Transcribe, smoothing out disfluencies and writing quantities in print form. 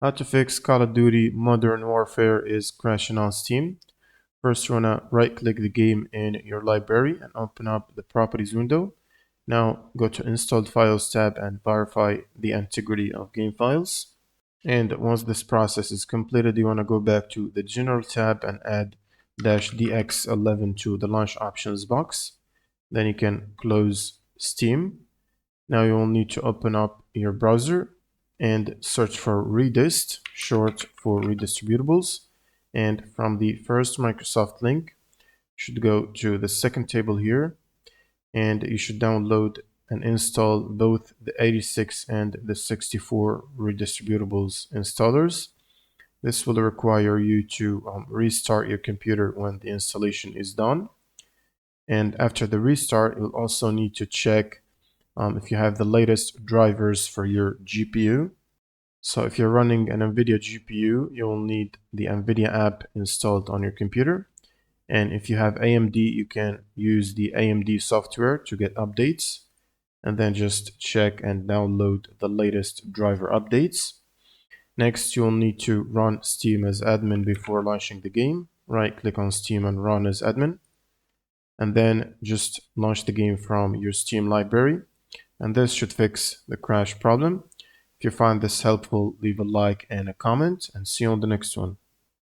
How to fix Call of Duty Modern Warfare is crashing on Steam. First, you wanna right-click the game in your library and open up the Properties window. Now go to Installed Files tab and verify the integrity of game files. And once this process is completed, you wanna go back to the General tab and add -DX11 to the Launch Options box. Then you can close Steam. Now you will need to open up your browser and search for Redist, short for redistributables. And from the first Microsoft link, you should go to the second table here, and you should download and install both the 86 and the 64 redistributables installers. This will require you to restart your computer when the installation is done. And after the restart, you'll also need to check if you have the latest drivers for your GPU. So if you're running an NVIDIA GPU, you'll need the NVIDIA app installed on your computer. And if you have AMD, you can use the AMD software to get updates. And then just check and download the latest driver updates. Next, you'll need to run Steam as admin before launching the game. Right-click on Steam and run as admin. And then just launch the game from your Steam library. And this should fix the crash problem. If you find this helpful, leave a like and a comment, and see you on the next one.